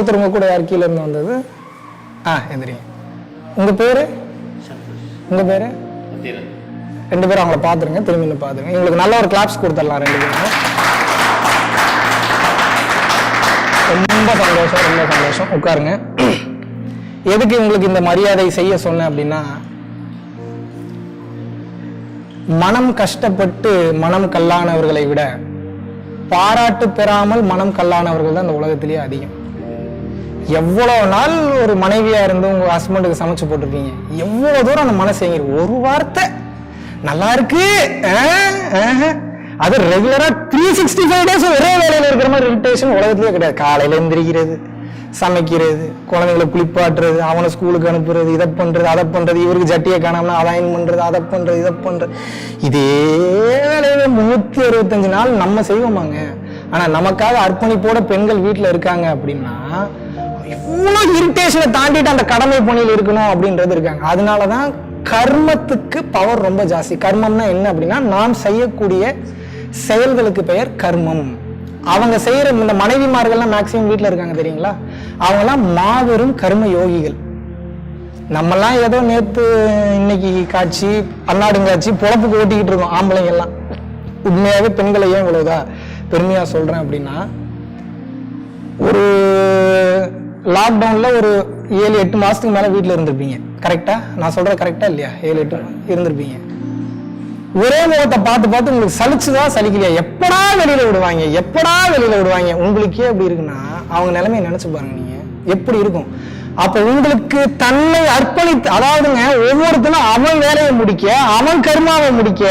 உங்க கூட யார் கீழே இருந்து வந்தது? எந்திரிங்க. உங்க பேரு? உங்க பேரு? ரெண்டு பேரும் அவங்கள பாத்துருங்க, திரும்பி பாத்துருங்க. உங்களுக்கு நல்ல ஒரு கிளாப்ஸ் கொடுத்துடலாம் ரெண்டு பேரும். ரொம்ப சந்தோஷம், ரொம்ப சந்தோஷம். உட்காருங்க. எதுக்கு உங்களுக்கு இந்த மரியாதை செய்ய சொன்னேன் அப்படின்னா, மனம் கஷ்டப்பட்டு மனம் கல்லானவர்களை விட பாராட்டு பெறாமல் மனம் கல்லானவர்கள் தான் இந்த உலகத்திலேயே அதிகம். எவ்வளவு நாள் ஒரு மனைவியா இருந்து உங்க ஹஸ்பண்டுக்கு சமைச்சு போட்டிருப்பீங்க, எவ்வளவு தூரம் அந்த மனசு ஒரு வார்த்தை நல்லா இருக்கு, அது ரெகுலரா 365 days ஒரே வேலையில இருக்கிற மாதிரி இரிட்டேஷன் உலகத்திலேயே கிடையாது. காலையில எந்திரிக்கிறது, சமைக்கிறது, குழந்தைங்களை குளிப்பாட்டுறது, அவனை ஸ்கூலுக்கு அனுப்புறது, இதை பண்றது அதை பண்றது, இவருக்கு ஜட்டியை காணாமனா அலைன் பண்றது, அதை பண்றது இதை பண்றது, இதே வேலையில 365 நாள் நம்ம செய்வோமாங்க. ஆனா நமக்காக அர்ப்பணிப்போட பெண்கள் வீட்டுல இருக்காங்க அப்படின்னா இவ்வளவு இரிட்டேஷனை தாண்டிட்டு அந்த கடமை பணியில் இருக்கணும் அப்படின்றது இருக்காங்க. அதனாலதான் கர்மத்துக்கு பவர் ரொம்ப ஜாஸ்தி. கர்மம்னா என்ன அப்படின்னா, நாம் செய்யக்கூடிய செயல்களுக்கு பெயர் கர்மம். அவங்க செய்யற இந்த மனைவிமார்கள்லாம் மேக்சிமம் வீட்டுல இருக்காங்க தெரியுங்களா, அவங்கெல்லாம் மாபெரும் கர்ம யோகிகள். நம்மெல்லாம் ஏதோ நேத்து இன்னைக்கு காட்சி அன்னாடுங்காட்சி பொழப்புக்கு ஓட்டிக்கிட்டு இருக்கோம் ஆம்பளைங்க எல்லாம். உண்மையாவே பெண்களை ஏன் இவ்வளவுதா பெருமையா சொல்றேன் அப்படின்னா, ஒரு லாக்டவுன்ல ஒரு 7-8 மாசத்துக்கு மேல வீட்டுல இருந்திருப்பீங்க. கரெக்டா? நான் சொல்ற கரெக்டா இல்லையா? 7-8 இருந்திருப்பீங்க. ஒரே முகத்தை பார்த்து பார்த்து உங்களுக்கு சலிச்சுதா சலிக்கலையா? எப்படா வெளியில விடுவாங்க, எப்படா வெளியில விடுவாங்க? உங்களுக்கே எப்படி இருக்குன்னா அவங்க நிலைமையை நினைச்சு பாருங்க, நீங்க எப்படி இருக்கும். அப்ப உங்களுக்கு தன்னை அர்ப்பணித்து, அதாவதுங்க ஒவ்வொருத்தரும் அவன் வேலையை முடிக்க, அவன் கர்மாவை முடிக்க,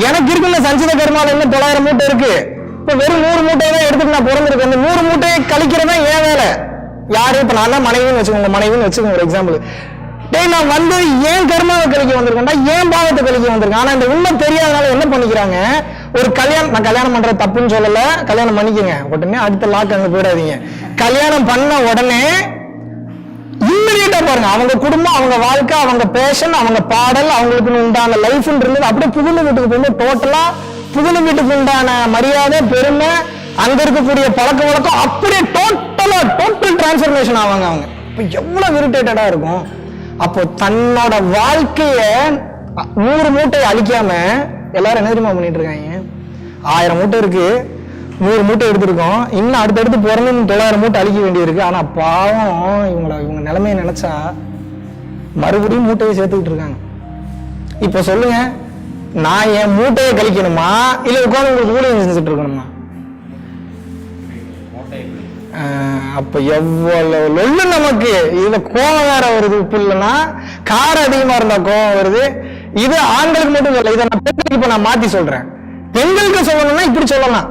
எனக்கு இருக்குல்ல சஞ்சித கர்மாவில் என்ன 900 மூட்டை இருக்கு, இப்ப வெறும் 100 மூட்டையை தான் எடுத்துட்டு நான் பிறந்திருக்கேன். அந்த 100 மூட்டையை கழிக்கிறதா ஏன் வேலை? யாரு? இப்ப நான் தான் மனைவின்னு வச்சுக்கோங்க, மனைவின்னு வச்சுக்கோங்க ஒரு எக்ஸாம்பிள். நான் வந்து ஏன் கர்மாவை கழிக்க வந்திருக்கேன்டா, ஏன் பாவத்தை கழிக்க வந்திருக்கேன். ஆனா இந்த உண்மை தெரியாதனால என்ன பண்ணிக்கிறாங்க, ஒரு கல்யாணம், நான் கல்யாணம் பண்ற தப்புன்னு சொல்லல, கல்யாணம் பண்ணிக்கங்க, உடனே அடுத்த லாக் அங்க போயிடாதீங்க. கல்யாணம் பண்ண உடனே இம்மிடியேட்டா பாருங்க, அவங்க குடும்பம், அவங்க வாழ்க்கை, அவங்க பேஷன், அவங்க பாடல், அவங்களுக்கு உண்டான லைஃப்ன்றது அப்படியே புகுந்த வீட்டுக்கு போகும்போது டோட்டலா புகுந்த வீட்டுக்கு உண்டான மரியாதை, பெருமை, அங்க இருக்கக்கூடிய பழக்க வழக்கம் அப்படியே டோட்டல் டிரான்ஸ்ஃபர்மேஷன் ஆவாங்க. அவங்க இப்ப எவ்வளவு இரிட்டேட்டடா இருக்கும். அப்போ தன்னோட வாழ்க்கைய 100 மூட்டை அழிக்காம எல்லாரும் என்ன தெரியுமா பண்ணிட்டு இருக்காங்க, 1000 மூட்டை இருக்கு, 100 மூட்டை எடுத்திருக்கோம், இன்னும் அடுத்தடுத்து பிறந்து 900 மூட்டை அழிக்க வேண்டியிருக்கு. ஆனா பாவம் இவங்க நிலைமையை நினைச்சா மறுபடியும் மூட்டையை சேர்த்துக்கிட்டு இருக்காங்க. இப்ப சொல்லுங்க, நான் என் மூட்டையை கழிக்கணுமா இல்ல உட்கார்ந்து உங்களுக்கு ஊழியம் செஞ்சுட்டு இருக்கணுமா? அப்ப எவ்வளவு நமக்கு இதுல கோபம் வேற வருது. உப்பு இல்லைன்னா காரம் அதிகமா இருந்தா கோபம் வருது. இது ஆண்களுக்கு மட்டும் சொல்ல, இதை நான் பெண்களுக்கு இப்ப நான் மாத்தி சொல்றேன். பெண்களுக்கு சொல்லணும்னா இப்படி சொல்லலாம்,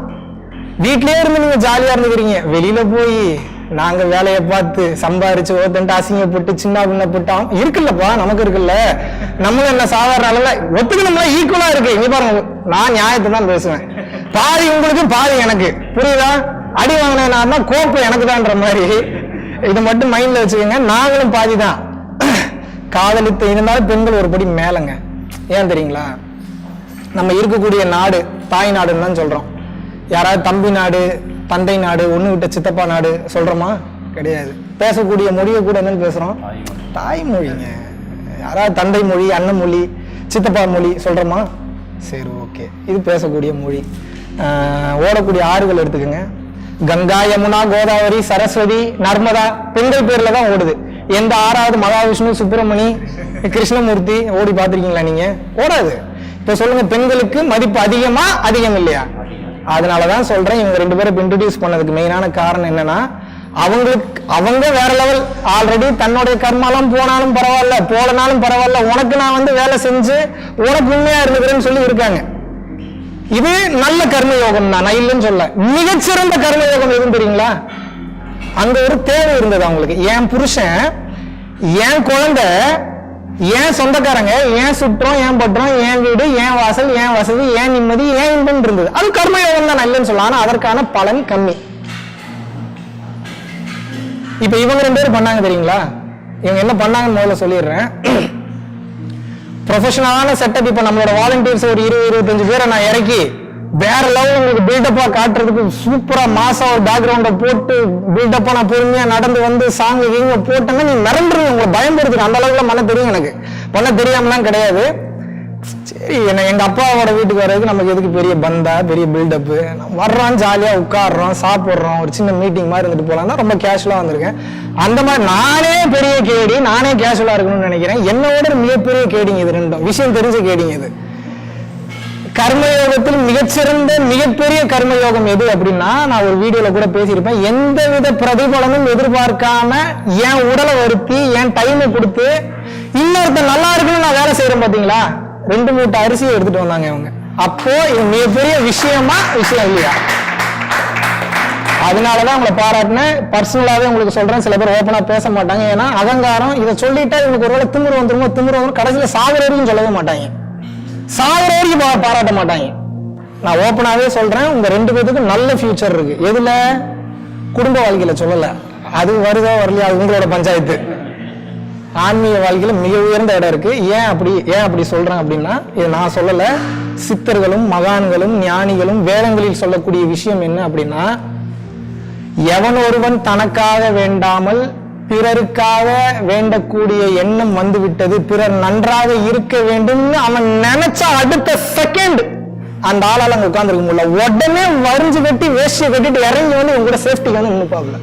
வீட்லயே இருந்து நீங்க ஜாலியா இருந்துக்கிறீங்க, வெளியில போய் நாங்க வேலையை பார்த்து சம்பாரிச்சு ஒருத்தன்ட்டு அசிங்கப்பட்டு சின்ன பின்னப்பட்டு இருக்குல்லப்பா, நமக்கு இருக்குல்ல, நம்மளும் என்ன சாதாரண அளவுல ஒத்துக்கணும்ல, ஈக்குவலா இருக்கு. இங்க பாருங்க, நான் நியாயத்தை தான் பேசுவேன், பாதி உங்களுக்கு பாதி எனக்கு, புரியுதா? அடி வாங்கினா கோப்பு எனக்கு தான்ன்ற மாதிரி இதை மட்டும் மைண்ட்ல வச்சுக்கோங்க. நாங்களும் பாதி தான். காதலித்து இருந்தாலும் பெண்கள் ஒரு படி மேலங்க. ஏன் தெரியுங்களா? நம்ம இருக்கக்கூடிய நாடு தாய் நாடுன்னு தான் சொல்றோம். யாராவது தம்பி நாடு, தந்தை நாடு, ஒண்ணு விட்ட சித்தப்பா நாடு சொல்றோமா? கிடையாது. பேசக்கூடிய மொழியை கூட என்னன்னு பேசுறோம்? தாய்மொழிங்க. யாராவது தந்தை மொழி, அண்ணன் மொழி, சித்தப்பா மொழி சொல்றோமா? சரி, ஓகே, இது பேசக்கூடிய மொழி. ஓடக்கூடிய ஆறுகள் எடுத்துக்கோங்க, கங்கா, யமுனா, கோதாவரி, சரஸ்வதி, நர்மதா, பெண்கள் பேர்ல தான் ஓடுது. எந்த ஆறாவது மகாவிஷ்ணு, சுப்பிரமணி, கிருஷ்ணமூர்த்தி ஓடி பார்த்திருக்கீங்களா நீங்க? ஓடாது. இப்ப சொல்லுங்க, பெண்களுக்கு மதிப்பு அதிகமா அதிகம் இல்லையா? அதனாலதான் சொல்றேன், இவங்க 2 பேரும் இன்ட்ரோடியூஸ் பண்ணதுக்கு மெயினான காரணம் என்னன்னா, அவங்க வேற லெவல். ஆல்ரெடி தன்னுடைய கர்மாலாம் போனாலும் பரவாயில்ல, போலனாலும் பரவாயில்ல, உனக்கு நான் வந்து வேலை செஞ்சு உனக்கு உண்மையா இருந்துக்கிறேன்னு சொல்லி இருக்காங்க. இது நல்ல கர்மயோகம் தான், நான் இல்லைன்னு சொல்ல. மிகச்சிறந்த கர்மயோகம் எதுவும் தெரியுங்களா? அங்க ஒரு தேவை இருந்தது அவங்களுக்கு. என் புருஷன், என் குழந்தை, என் சொந்தக்காரங்க, என் சுற்றம், என் பற்றம், என் வீடு, என் வாசல், என் வசதி, என் நிம்மதி, என் இன்பம் இருந்தது. அது கர்மயோகம் தான், இல்லைன்னு சொல்லலாம். ஆனா அதற்கான பலன் கம்மி. இப்ப இவங்க 2 பேரும் பண்ணாங்க தெரியுங்களா? இவங்க என்ன பண்ணாங்கன்னு முதல்ல சொல்லிடுறேன். ப்ரொஃபஷனலான செட்டப். இப்ப நம்மளோட வாலண்டியர்ஸ் ஒரு 20-25 பேரை நான் இறக்கி வேற லெவல் உங்களுக்கு பில்டப்பா காட்டுறதுக்கு சூப்பரா மாசா ஒரு பேக்ரவுண்ட போட்டு பில்டப்பா நான் பொறுமையா நடந்து வந்து சாங் இங்க போட்டேன்னா நீ மிரண்டுருங்க, உங்களை பயன்படுத்துங்க. அந்த அளவுக்கு பண்ண தெரியும், எனக்கு பண்ண தெரியாமலாம் கிடையாது. சரி, என்ன எங்க அப்பாவோட வீட்டுக்கு வர்றதுக்கு நமக்கு எதுக்கு பெரிய பந்தா, பெரிய பில்டப்பு? வர்றோம், ஜாலியா உட்காடுறோம், சாப்பிட்றோம், ஒரு சின்ன மீட்டிங் மாதிரி இருந்துட்டு போலாம் தான் ரொம்ப கேஷுவலா வந்திருக்கேன். அந்த மாதிரி நானே பெரிய கேடி, நானே கேஷுவலா இருக்கணும்னு நினைக்கிறேன். என்னோட மிகப்பெரிய கேடிங்க இது ரெண்டும், விஷயம் தெரிஞ்ச கேடிங்க இது. கர்மயோகத்தில் மிகச்சிறந்த மிகப்பெரிய கர்மயோகம் எது அப்படின்னா, நான் ஒரு வீடியோல கூட பேசியிருப்பேன், எந்தவித பிரதிபலனும் எதிர்பார்க்காம என் உடலை வருத்தி என் டைமை கொடுத்து இன்னொருத்த நல்லா இருக்குன்னு நான் வேலை செய்யறேன் பாத்தீங்களா. 2 மூட்டை அரிசியை எடுத்துட்டு வந்தாங்க இவங்க. அப்போ இது மிகப்பெரிய விஷயம் இல்லையா? அதனாலதான் உங்களை பாராட்டினேன். பர்சனலாவே உங்களுக்கு சொல்றேன், சில பேர் ஓப்பனா பேச மாட்டாங்க. ஏன்னா அகங்காரம், இதை சொல்லிட்டா இவங்களுக்கு ஒருவேளை திமிரு வந்துரும், கடைசியில சாகுற வரைக்கும் சொல்லவே மாட்டாங்க, சாகுற வரைக்கும் பாராட்ட மாட்டாங்க. நான் ஓப்பனாவே சொல்றேன், உங்க 2 பேத்துக்கும் நல்ல ஃபியூச்சர் இருக்கு. எதுல? குடும்ப வாழ்க்கையில சொல்லல, அது வருதோ வரலையா அது உங்களோட பஞ்சாயத்து. ஆன்மீக வாழ்க்கையில மிக உயர்ந்த இடம் இருக்கு. ஏன் அப்படி சொல்றேன் அப்படின்னா, இது நான் சொல்லல, சித்தர்களும் மகான்களும் ஞானிகளும் வேதங்களில் சொல்லக்கூடிய விஷயம் என்ன அப்படின்னா, எவன் ஒருவன் தனக்காக வேண்டாமல் பிறருக்காக வேண்டக்கூடிய எண்ணம் வந்து விட்டது, பிறர் நன்றாக இருக்க வேண்டும்னு அவன் நினைச்ச அடுத்த செகண்ட் அந்த ஆளால அங்க உட்கார்ந்துருக்க முடியல, உடனே வரிஞ்சு கட்டி வேஷ்டியை கட்டிட்டு இறங்கி வந்து உங்களோட சேஃப்டிக்கு வந்து நின்னுப்பாப்ல.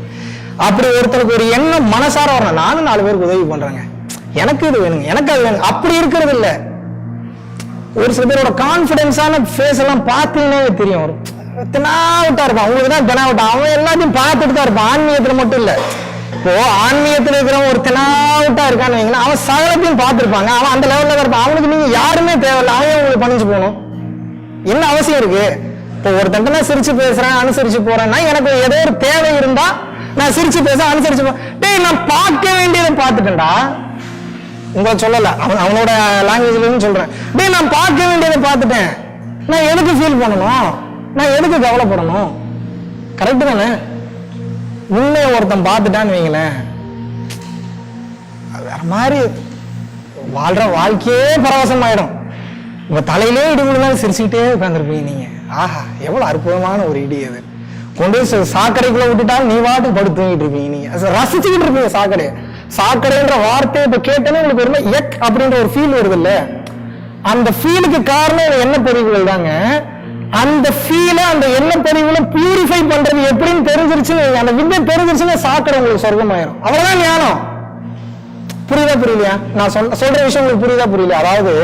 அப்படி ஒருத்தருக்கு ஒரு எண்ணம் மனசார வரணும், நானும் 4 பேருக்கு உதவி பண்றேங்க, எனக்கு இது வேணுங்க, எனக்கு அது வேணும், அப்படி இருக்கிறது இல்ல. ஒரு சில பேரோட கான்பிடன்ஸான ஃபேஸ் எல்லாம் பார்த்தீங்கன்னா தெரியும், தினாவிட்டா இருப்பான், உங்களுக்கு தான் தினாவிட்டா, அவன் எல்லாத்தையும் பார்த்துட்டு தான் இருப்பான். ஆன்மீகத்துல மட்டும் இல்ல, இப்போ ஆன்மீகத்துல இருக்கிறவன் ஒரு தினாவிட்டா இருக்கான்னு வைங்களா, அவன் சகலத்தையும் பார்த்திருப்பாங்க, அவன் அந்த லெவல்ல தான் இருப்பான். அவனுக்கு நீங்க யாருமே தேவையில்லை, அவன் உங்களுக்கு பணிச்சு போகணும், என்ன அவசியம் இருக்கு? இப்போ ஒருத்தன் நான் சிரிச்சு பேசுறேன், அனுசரிச்சு போறேன்னா எனக்கு ஏதோ ஒரு தேவை இருந்தா நான் சிரிச்சு பேச அனுசரிச்சு டேய் நான் பார்க்க வேண்டியதை பார்த்துட்டேன்டா, உங்களை சொல்லல, அவனோட லாங்குவேஜ்ல சொல்றேன், டேய் நான் பார்க்க வேண்டியதை பார்த்துட்டேன், நான் எதுக்கு ஃபீல் பண்ணணும், நான் எதுக்கு கவலைப்படணும்? கரெக்ட் தானே? உண்மையை ஒருத்தன் பார்த்துட்டான்னு வைங்களேன், வேற மாதிரி வாழ்ற வாழ்க்கையே பரவசம் ஆயிடும். உங்க தலையிலே இடி விழுந்தாலும் சிரிச்சுக்கிட்டே உட்காந்துருப்பீங்க நீங்க. ஆஹா, எவ்வளவு அற்புதமான ஒரு இடி அது. கொண்டு சாக்கடைக்குள்ள விட்டுட்டாலும் நீ வாட்டுக்கு படுத்து தூங்கிட்டு இருப்பீங்க, நீங்க ரசிச்சுக்கிட்டு இருப்பீங்க சாக்கடை. சாக்கடைன்ற வார்த்தையை இப்ப கேட்டேன்னு உங்களுக்கு ஒரு எக் அப்படின்ற ஒரு ஃபீல் வருது இல்ல, அந்த ஃபீலுக்கு காரணம் எண்ணெய் பதிவுகள் தாங்க. அந்த ஃபீல அந்த எண்ணெய் பதிவுகளை பியூரிஃபை பண்றது எப்படின்னு தெரிஞ்சிருச்சு, அந்த வித்தை தெரிஞ்சிருச்சுன்னா சாக்கடை உங்களுக்கு சொர்க்கமாயிரும். அவ்வளவுதான் ஞானம். புரியுதா புரியலையா? நான் சொல்ற விஷயம் உங்களுக்கு புரியுதா புரியல? அதாவது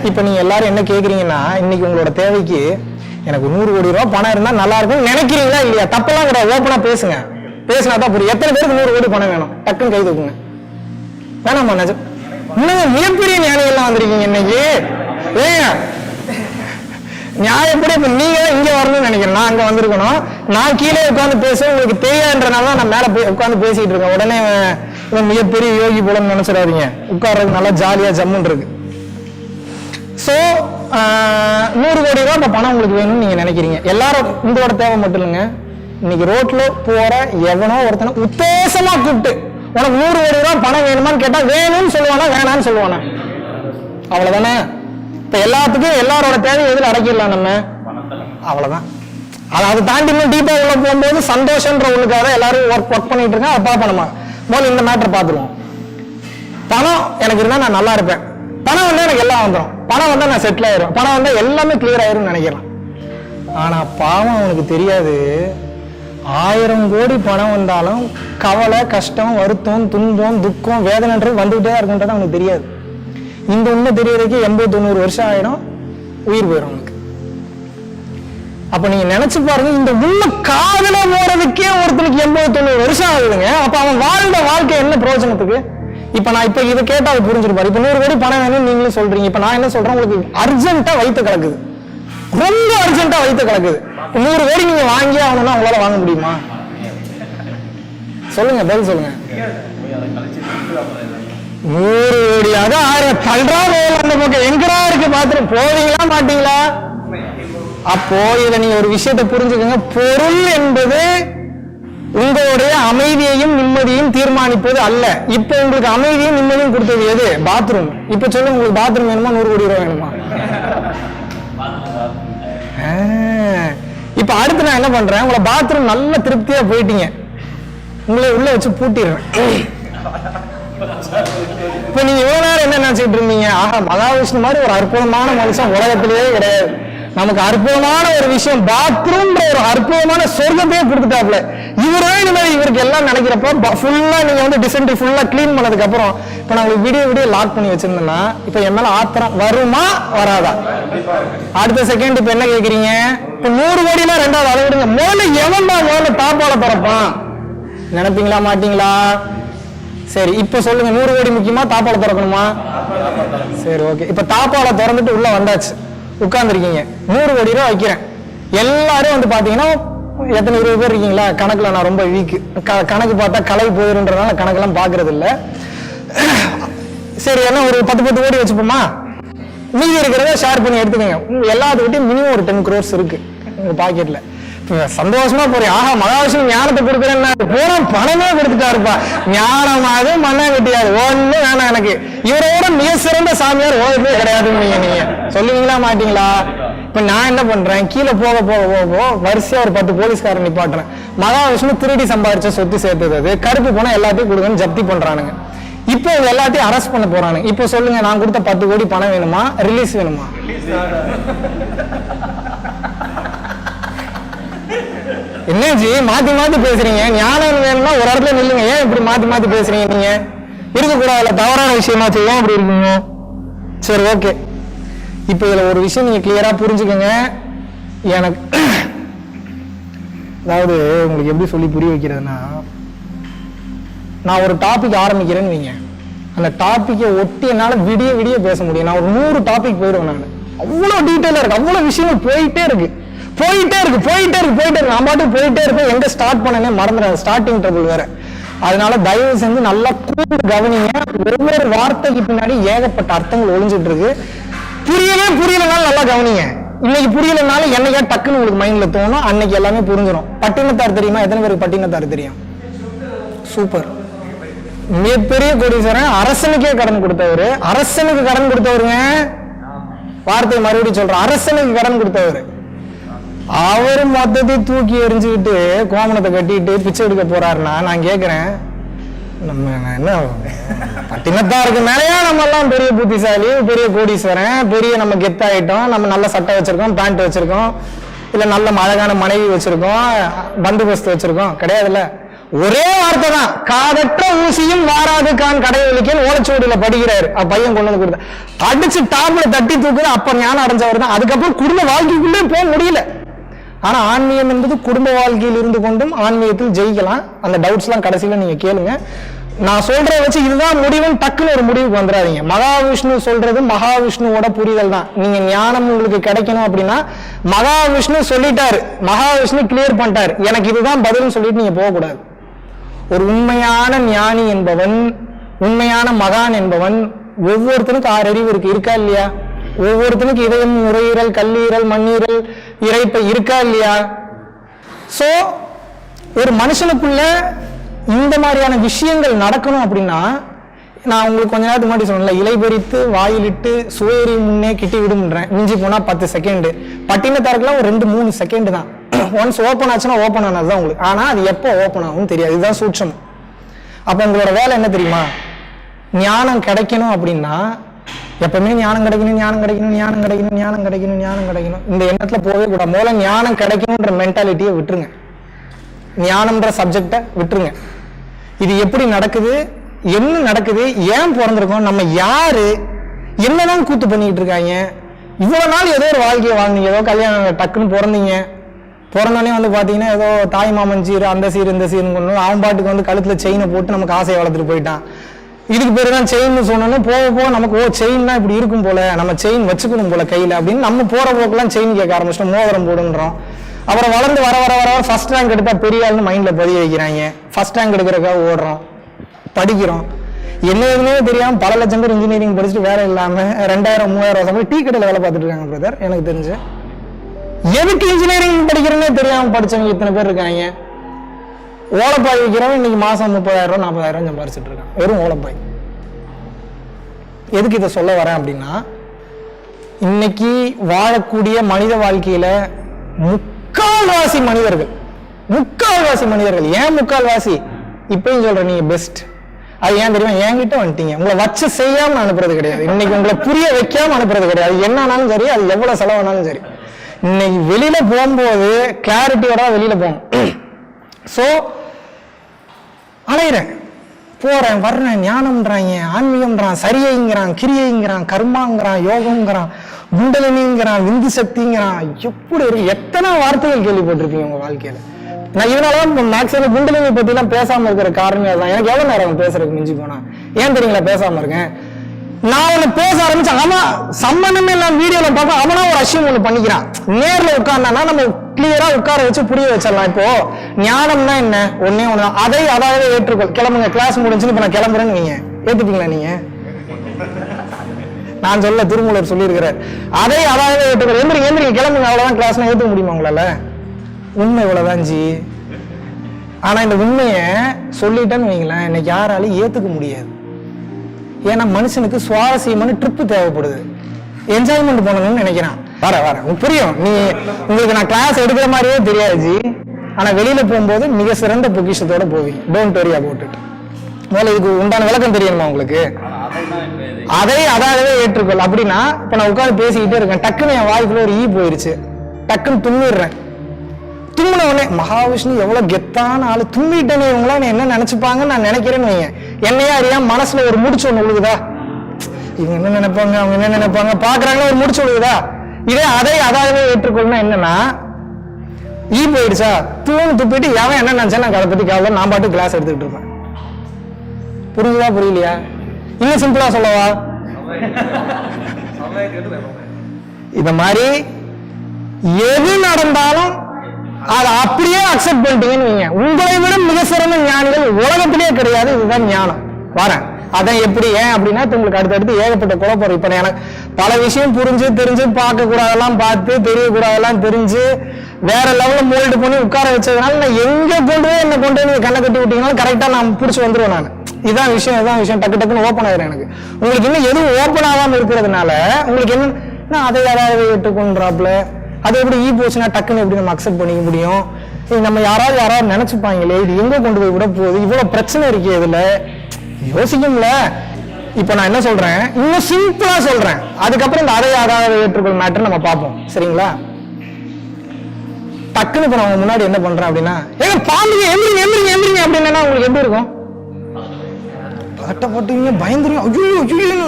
இப்ப நீங்க எல்லாரும் என்ன கேக்குறீங்கன்னா, இன்னைக்கு உங்களோட தேவைக்கு எனக்கு 100 கோடி ரூபாய் பணம் இருந்தா நல்லா இருக்கும் நினைக்கிறீங்களா இல்லையா? தப்பெல்லாம் கிடையாது, ஓப்பனா பேசுங்க, பேசினா தான் புரியும். எத்தனை பேருக்கு 100 கோடி பணம் வேணும்? டக்குன்னு கை தூக்குங்க. வேணாமா? நிஜம் இன்னும் மிகப்பெரிய ஞானிகள்லாம் வந்திருக்கீங்க இன்னைக்கு. ஏங்க நியாயப்படி இப்ப நீங்க இங்க வரணும்னு நினைக்கிறேன், நான் அங்க வந்திருக்கணும். நான் கீழே உட்காந்து பேச உங்களுக்கு தெரியாதுன்றனால நான் மேல உட்காந்து பேசிட்டு இருக்கேன். உடனே மிகப்பெரிய யோகி போலன்னு நினைச்சிடாதீங்க, உட்கார்றது நல்லா ஜாலியா ஜம்முன்னு இருக்கு. சோ 100 கோடி ரூபாய் இப்ப பணம் உங்களுக்கு வேணும்னு நீங்க நினைக்கிறீங்க. எல்லாரும் உங்களோட தேவை மட்டும் இல்லைங்க, இன்னைக்கு ரோட்ல போற எவனோ ஒருத்தனை உத்தேசமா கூப்பிட்டு உனக்கு 100 கோடி ரூபாய் பணம் வேணுமான்னு கேட்டா வேணும்னு சொல்லுவானா வேணான்னு சொல்லுவானா? அவ்வளவுதானே. இப்ப எல்லாத்துக்கும் எல்லாரோட தேவை எதுல அடக்கிடலாம் நம்ம? அவ்வளவுதான். அதை தாண்டி இன்னும் டீப்பா உள்ள போகும்போது சந்தோஷன்ற ஒண்ணுக்காக எல்லாரும் ஒர்க் பண்ணிட்டு இருக்காங்க. அதை பார்ப்போம். முதல்ல இந்த மேட்டர் பார்த்துருவோம். பணம் எனக்கு இருந்தா நான் நல்லா இருப்பேன், பணம் வந்தா எனக்கு எல்லாம் வந்துடும், பணம் வந்தா நான் செட்டில் ஆயிரும், பணம் வந்தா எல்லாமே கிளியர் ஆயிரும் நினைக்கலாம். ஆனா பாவம் அவனுக்கு தெரியாது, 1000 கோடி பணம் வந்தாலும் கவலை, கஷ்டம், வருத்தம், துன்பம், துக்கம், வேதனைன்றது வந்துகிட்டே தான் இருக்குன்றது அவனுக்கு தெரியாது. இந்த உண்மை தெரியறதுக்கு 80-90 வருஷம் ஆயிடும், உயிர் போயிடும் அவனுக்கு. அப்ப நீங்க நினைச்சு பாருங்க, இந்த உண்மை காதல போறதுக்கே ஒருத்தனுக்கு 80-90 வருஷம் ஆகுதுங்க. அப்ப அவன் வாழ்ந்த வாழ்க்கை என்ன பிரயோஜனத்துக்கு? இப்ப நான் இப்ப இதை கேட்டா அது புரிஞ்சிருப்பாரு. இப்ப 100 கோடி பணம் வேணும்னு நீங்களும் சொல்றீங்க. இப்ப நான் என்ன சொல்றேன், உங்களுக்கு அர்ஜென்ட்டா வயிற்று கிடக்குது, ரொம்ப அர்ஜென்ட்டா வயிற்று கிடக்குது. 100 கோடி நீங்க வாங்கி ஆகணும்னா உங்களால வாங்க முடியுமா? சொல்லுங்க, பதில் சொல்லுங்க. 100 கோடியாக 1000 தல்றா அந்த பக்கம் எங்கடா இருக்கு பாத்துட்டு போவீங்களா மாட்டீங்களா? அப்போ இதை நீங்க ஒரு விஷயத்தை புரிஞ்சுக்கோங்க, பொருள் என்பது உங்களுடைய அமைதியையும் நிம்மதியும் தீர்மானிப்பது அல்ல. இப்ப உங்களுக்கு அமைதியும் நிம்மதியும் கொடுத்தது எது? பாத்ரூம். இப்ப சொல்லுங்க, உங்களுக்கு பாத்ரூம் வேணுமா 100 கோடி ரூபாய் வேணுமா? இப்ப அடுத்து நான் என்ன பண்றேன், உங்களை பாத்ரூம் நல்ல திருப்தியா போயிட்டீங்க, உங்களை உள்ள வச்சு பூட்டிடுறேன். இப்ப நீங்க இவ்வளவு நேரம் என்ன நினைச்சிட்டு இருந்தீங்க, ஆஹா மகாவிஷ்ணு மாதிரி ஒரு அற்புதமான மனுஷன் உலகத்திலேயே கிடையாது, நமக்கு அற்புதமான ஒரு விஷயம் பாத்ரூம்ன்ற ஒரு அற்புதமான சொர்க்கத்தையே கொடுத்துட்டாப்ல, இவரே இனிமேல் இவருக்கு எல்லாம் நினைக்கிறப்ப ஃபுல்லா நீங்க வந்து டிசென்ட்ரி ஃபுல்லா கிளீன் பண்ணதுக்கு அப்புறம் இப்ப நான் விடிய விடிய லாக் பண்ணி வச்சிருந்தேன்னா இப்ப என் மேல ஆத்திரம் வருமா வராதா? அடுத்த செகண்ட் இப்ப என்ன கேக்குறீங்க, இப்ப 100 கோடியில 2வது அதை விடுங்க, முதல்ல தாப்பால திறப்பான் நினைப்பீங்களா மாட்டீங்களா? சரி இப்ப சொல்லுங்க, 100 கோடி முக்கியமா தாப்பால திறக்கணுமா? சரி ஓகே, இப்ப தாப்பால திறந்துட்டு உள்ள வந்தாச்சு, உட்கார்ந்துருக்கீங்க, 100 கோடி ரூபாய் வைக்கிறேன். எல்லாரும் வந்து பாத்தீங்கன்னா எத்தனை 20 பேர் இருக்கீங்களா? கணக்குல நான் ரொம்ப வீக், கணக்கு பார்த்தா கலை போயிருன்றதுனால கணக்கெல்லாம் பாக்குறது இல்ல. சரி என்ன ஒரு 10 கோடி வச்சுப்போமா, மீதி இருக்கிறத ஷேர் பண்ணி எடுத்துக்கோங்க. எல்லாத்துக்கிட்டையும் மினிமம் ஒரு 10 crores இருக்கு உங்க பாக்கெட்ல. சந்தோஷமா போறேன், ஆஹா மகாவிஷ்ணு ஞானத்தை கொடுக்குறேன்னா போற பணமே கொடுத்துட்டாருப்பா, ஞானமாவது மண்ணா கட்டியாது ஒண்ணு வேணாம் எனக்கு, இவரோட மிக சிறந்த சாமியார் உலகத்திலே கிடையாதுன்னு நீங்க சொல்லுவீங்களா மாட்டீங்களா? இப்ப நான் என்ன பண்றேன், கீழே போக போக போக வரிசையா ஒரு 10 போலீஸ்காரன் நிப்பாட்டுறேன். மகாவிஷ்ணு திருடி சம்பாதிச்ச சொத்து சேர்த்தது, கருப்பு போனா எல்லாத்தையும் கொடுங்கன்னு ஜப்தி பண்றானுங்க. இப்போ எல்லாத்தையும் அரெஸ்ட் பண்ண போறானுங்க. இப்போ சொல்லுங்க, நான் கொடுத்த 10 கோடி பணம் வேணுமா ரிலீஸ் வேணுமா? என்னஜி மாத்தி மாத்தி பேசுறீங்க, ஞானம் வேணும்னா ஒரு இடத்துல நில்லுங்க, ஏன் இப்படி மாத்தி மாத்தி பேசுறீங்க? நீங்க இருக்கக்கூடாதுல, தவறான விஷயமா ஏன் அப்படி இருக்கீங்க? சரி ஓகே, இப்ப இதுல ஒரு விஷயம் நீங்க கிளியரா புரிஞ்சுக்கங்க. எனக்கு அதாவது உங்களுக்கு எப்படி சொல்லி புரிய வைக்கிறதுனா, நான் ஒரு டாபிக் ஆரம்பிக்கிறேன்னு வைங்க, அந்த டாபிக்கை ஒட்டி என்னால விடிய விடிய பேச முடியும். நான் ஒரு 100 டாபிக் போயிடுவேன், நான் அவ்வளவு டீட்டெயிலா இருக்கு, அவ்வளவு விஷயங்கள் போயிட்டே இருக்கு. நான் பாட்டு போயிட்டே இருப்பேன், எங்க ஸ்டார்ட் பண்ணனே மறந்துடுறேன், ஸ்டார்டிங் ட்ரபிள் வேற. அதனால தயவு செஞ்சு நல்லா கூர்ந்து கவனிங்க, ஒவ்வொரு வார்த்தைக்கு பின்னாடி ஏகப்பட்ட அர்த்தங்கள் ஒளிஞ்சிட்டு இருக்கு. புரியலனாலும் நல்லா கவனிங்க. இன்னைக்கு புரியலனாலும் என்னைக்கா டக்குன்னு உங்களுக்கு மைண்ட்ல தோணும், அன்னைக்கு எல்லாமே புரிஞ்சிடும். பட்டினத்தார் தெரியுமா? எத்தனை பேருக்கு பட்டினத்தார் தெரியும்? சூப்பர், மிகப்பெரிய கோடீஸ்வரன், அரசனுக்கே கடன் கொடுத்தவரு. அரசனுக்கு கடன் கொடுத்தவருங்க, வார்த்தை மறுபடியும் சொல்றேன், அரசனுக்கு கடன் கொடுத்தவரு. அவரு மொத்தத்தை தூக்கி எரிஞ்சுக்கிட்டு கோமணத்தை கட்டிட்டு பிச்சை எடுக்க போறாருன்னா நான் கேக்குறேன், நம்ம என்ன பட்டினத்தாருக்கு மேலேயா நம்ம எல்லாம் பெரிய புத்திசாலி, பெரிய கோடீஸ்வரன், பெரிய நம்ம கெத்தாயிட்டோம், நம்ம நல்ல சட்டை வச்சிருக்கோம், பேண்ட் வச்சிருக்கோம், இல்ல நல்ல அழகான மனைவி வச்சிருக்கோம், பந்தோபஸ்து வச்சிருக்கோம்? கிடையாதுல்ல. ஒரே வார்த்தை தான், காதற்ற ஊசியும் வாராது கான் கடைவெளிக்கேன்னு ஓலைச்சுவடியில படிக்கிறாரு. பையன் கொண்டு வந்து கொடுத்த அடிச்சு டாப்ல தட்டி தூக்குது, அப்ப ஞானம் அடைஞ்சவர் தான். அதுக்கப்புறம் குடும்ப வாழ்க்கைக்குள்ளே போக முடியல. ஆனா ஆன்மீகம் என்பது குடும்ப வாழ்க்கையில் இருந்து கொண்டும் ஆன்மீகத்தில் ஜெயிக்கலாம். அந்த டவுட்ஸ் எல்லாம் கடைசியில நீங்க கேளுங்க. நான் சொல்றத வச்சு இதுதான் முடிவுன்னு டக்குன்னு ஒரு முடிவுக்கு வந்துடாதீங்க. மகாவிஷ்ணு சொல்றது மகாவிஷ்ணுவோட புரிதல் தான். நீங்க ஞானம் உங்களுக்கு கிடைக்கணும் அப்படின்னா மகாவிஷ்ணு சொல்லிட்டாரு, மகாவிஷ்ணு கிளியர் பண்ணிட்டாரு, எனக்கு இதுதான் பதில்னு சொல்லிட்டு நீங்க போகக்கூடாது. ஒரு உண்மையான ஞானி என்பவன், உண்மையான மகான் என்பவன் ஒவ்வொருத்தனுக்கும் 6 அறிவு இருக்கு, இருக்கா இல்லையா? ஒவ்வொருத்தனுக்கு இதயம், நுரையீரல், கல்லீரல், மண்ணீரல், இறைப்பை இருக்கா இல்லையா? சோ ஒரு மனுஷனுக்குள்ள இந்த மாதிரியான விஷயங்கள் நடக்கணும் அப்படின்னா, நான் உங்களுக்கு கொஞ்ச நேரத்துக்கு முன்னாடி சொன்னேன்ல, இலை பறித்து வாயிலிட்டு சுவேரி முன்னே கிட்டி விடும்ன்றேன், மிஞ்சி போனா 10 செகண்ட். பட்டினத்தாருக்குலாம் ஒரு 2-3 செகண்ட் தான். ஒன்ஸ் ஓப்பன் ஆச்சுன்னா ஓப்பன் ஆனதுதான் உங்களுக்கு. ஆனா அது எப்போ ஓப்பன் ஆகும் தெரியாது, இதுதான் சூட்சம். அப்ப உங்களோட வேலை என்ன தெரியுமா? ஞானம் கிடைக்கணும் அப்படின்னா எப்பவுமே ஞானம் கிடைக்கணும், ஞானம் கிடைக்கணும், ஞானம் கிடைக்கணும், ஞானம் கிடைக்கணும், ஞானம் கிடைக்கணும், இந்த எண்ணத்துல போகவே கூடாது. முதல்ல ஞானம் கிடைக்கணும்ன்ற மென்டாலிட்டியை விட்டுருங்க, ஞானம்ன்ற சப்ஜெக்டை விட்டுருங்க. இது எப்படி நடக்குது, என்ன நடக்குது, ஏன் பிறந்திருக்கோம், நம்ம யாரு, என்னதான் கூத்து பண்ணிட்டு இருக்காங்க, இவ்வளவு நாள் ஏதோ ஒரு வாழ்க்கையை வாழ்ந்தீங்க, ஏதோ கல்யாணம் டக்குன்னு பிறந்தீங்க, பிறந்தோடனே வந்து பாத்தீங்கன்னா ஏதோ தாய் மாமன் சீர், அந்த சீர் இந்த சீர்னு கொண்டு அவன் பாட்டுக்கு வந்து கழுத்துல செயினை போட்டு நமக்கு ஆசையை வளர்த்துட்டு போயிட்டான். இதுக்கு பேரு தான் செயின் சொன்னோன்னு போக போக நமக்கு செயின் தான் இப்படி இருக்கும் போல, நம்ம செயின் வச்சுக்கணும் போல கையில அப்படின்னு நம்ம போற போக்கெல்லாம் செயின் கேட்க ஆரம்பிச்சிட்டோம், மோதிரம் போடுன்றோம். அப்புறம் வளர்ந்து வர வர வர ஃபர்ஸ்ட் ரேங்க் எடுத்தா பெரிய ஆள்னு மைண்ட்ல பதிய வைக்கிறாங்க. ஃபர்ஸ்ட் ரேங்க் எடுக்கிறக்காக ஓடுறோம், படிக்கிறோம், என்ன எதுவுமே தெரியாம பல லட்சம் பேர் இன்ஜினியரிங் படிச்சுட்டு வேலை இல்லாம 2000-3000 வருஷம் டீ கடையில் வேலை பார்த்துட்டு இருக்காங்க பிரதர். எனக்கு தெரிஞ்சு எதுக்கு இன்ஜினியரிங் படிக்கிறேன்னே தெரியாம படிச்சவங்க இத்தனை பேர் இருக்காங்க. ஓலைப்பாய் வைக்கிறவன் இன்னைக்கு மாசம் 30,000-40,000 சம்பாரிச்சுட்டு இருக்கான், வெறும் ஓலைப்பாய். எதுக்கு இதை சொல்ல வரேன் அப்படின்னா, இன்னைக்கு வாழக்கூடிய மனித வாழ்க்கையில முக்கால்வாசி மனிதர்கள் ஏன் முக்கால்வாசி இப்பயும் சொல்றேன், நீங்க பெஸ்ட். அது ஏன் தெரியுமா? என்கிட்ட வந்துட்டீங்க, உங்களை வச்சு செய்யாம அனுப்புறது கிடையாது, இன்னைக்கு உங்களை புரிய வைக்காம அனுப்புறது கிடையாது. என்னன்னாலும் சரி, அது எவ்வளவு செலவானாலும் சரி, இன்னைக்கு வெளியில போகும்போது கிளாரிட்டியோட வெளியில போகணும். சோ அலையிறேன், போறேன், வர்றேன், ஞானம்ன்றாங்க, ஆன்மீகம்ன்றான், சரியைங்கிறான், கிரியைங்கிறான், கர்மாங்கிறான், யோகம்ங்கிறான், குண்டலினிங்கிறான், விந்து சக்திங்கிறான். எப்படி இருக்கு? எத்தனை வார்த்தைகள் கேள்விப்பட்டிருப்பீங்க உங்க வாழ்க்கையில. நான் இதனாலதான் மேக்ஸிமம் குண்டலினி பத்தி எல்லாம் பேசாம இருக்கிற காரணமே தான். எனக்கு எவ்வளவு நேரம் பேசுறதுக்கு மிஞ்சி போனா ஏன் தெரியுங்களா பேசாம இருக்கேன்? நான் ஒண்ணு பேச ஆரம்பிச்சேன், அவன் சம்பந்தமே இல்லாம வீடியோல பார்க்க அவனா ஒரு அசியம் ஒண்ணு பண்ணிக்கிறான். நேர்ல உட்கார்ந்தானா நம்ம கிளியரா உட்கார வச்சு புரிய வச்சிடலாம். இப்போ ஞானம்னா என்ன? ஒன்னே ஒண்ணு, அதாவது ஏற்றுக்கொள். கிளம்புங்க, கிளாஸ் முடிஞ்சுன்னு இப்ப நான் கிளம்புறேன்னு நீங்க ஏத்துப்பீங்களா? நீங்க நான் சொல்ல திருமூலர் சொல்லியிருக்கிறார், அதாவது ஏற்றுக்கொள். எந்திரிங்க கிளம்புங்க, அவ்வளவுதான். கிளாஸ்லாம் ஏத்துக்க முடியுமா உங்களால? உண்மை இவ்வளவுதான் ஜி. ஆனா இந்த உண்மைய சொல்லிட்டேன்னு வைங்களேன், இன்னைக்கு யாராலையும் ஏத்துக்க முடியாது. ஏன்னா மனுஷனுக்கு சுவாரஸ்யமான ட்ரிப்பு தேவைப்படுது, என்ஜாய்மெண்ட் பண்ணணும்னு நினைக்கிறான். வர புரியும். உங்களுக்கு நான் கிளாஸ் எடுக்கிற மாதிரியே தெரியாது ஜி, ஆனா வெளியில போகும்போது மிக சிறந்த பொக்கிஷத்தோட போவீங்க. Don't worry about it. முதல்ல இதுக்கு உண்டான விளக்கம் தெரியணுமா உங்களுக்கு? அதாகவே ஏற்றுக்கொள். அப்படின்னா இப்ப நான் உட்காந்து பேசிக்கிட்டே இருக்கேன், டக்குன்னு என் வாய்க்குள்ள ஒரு போயிருச்சு, டக்குன்னு தும்மிடுறேன். தும்முன உடனே மகாவிஷ்ணு எவ்வளவு கெத்தான ஆளு, தும்மிட்டனே இவங்களா என்ன நினைச்சுப்பாங்கன்னு நான் நினைக்கிறேன்னு வைங்க. என்னையா அறியாம மனசுல ஒரு முடிச்சு ஒண்ணு விழுகுதா? இவங்க என்ன நினைப்பாங்க, அவங்க என்ன நினைப்பாங்க பாக்குறாங்களா, ஒரு முடிச்சு விழுகுதா? இதே அதாகவே ஏற்றுக்கொள்ளணும். என்னன்னா போயிடுச்சா, துப்பிட்டு எவன் என்ன நினைச்சா நான் அதை பத்தி கவலை, நான் பாட்டு கிளாஸ் எடுத்துக்கிட்டு இருப்பேன். புரியுதா புரியலையா? இன்னும் சிம்பிளா சொல்லவா? இந்த மாதிரி எது நடந்தாலும் அதை அப்படியே அக்செப்ட் பண்ணிட்டீங்கன்னு வைங்க. உங்களை விட மிக சிறந்த ஞானிகள் உலகத்திலேயே கிடையாது. இதுதான் ஞானம். வரேன் அதான் எப்படி ஏன் அப்படின்னா உங்களுக்கு அடுத்தடுத்து ஏகப்பட்ட குழப்பம். இப்ப எனக்கு பல விஷயம் புரிஞ்சு தெரிஞ்சு பார்க்க கூடாதெல்லாம் பார்த்து தெரியக்கூடாதெல்லாம் தெரிஞ்சு வேற லெவல்ல மோல்டு பண்ணி உட்கார வச்சதுனால நான் எங்க கொண்டு போய் என்ன கொண்டு நீங்க கண்ணை கட்டி விட்டீங்கன்னா கரெக்டா நான் பிடிச்சி வந்துருவேன். நான் இதான் விஷயம் டக்குன்னு ஓப்பன் ஆயிரும். எனக்கு உங்களுக்கு இன்னும் எதுவும் ஓப்பன் ஆகாம இருக்கிறதுனால உங்களுக்கு என்ன அதை யாராவது ஏற்றுக்கொண்டாப்ல அது எப்படி போச்சுன்னா டக்குன்னு எப்படி நம்ம அக்செப்ட் பண்ணிக்க முடியும்? நம்ம யாராவது நினைச்சுப்பாங்களே இது எங்க கொண்டு போய் விட போகுது, இவ்வளவு பிரச்சனை இருக்கு, இதுல யோசிக்கும்ல. இப்ப நான் என்ன சொல்றேன், இன்னும் சிம்பிளா சொல்றேன், அதுக்கப்புறம் இந்த அதாவது ஏற்றுக்கொள் மேட்டர் நம்ம பார்ப்போம். சரிங்களா? டக்குன்னு இப்ப நம்ம முன்னாடி என்ன பண்றேன் அப்படின்னா, ஏங்க பாம்புங்க எந்திரிங்க அப்படின்னா உங்களுக்கு எப்படி இருக்கும்? போட்டீங்க பயந்துருங்க, ஐயோ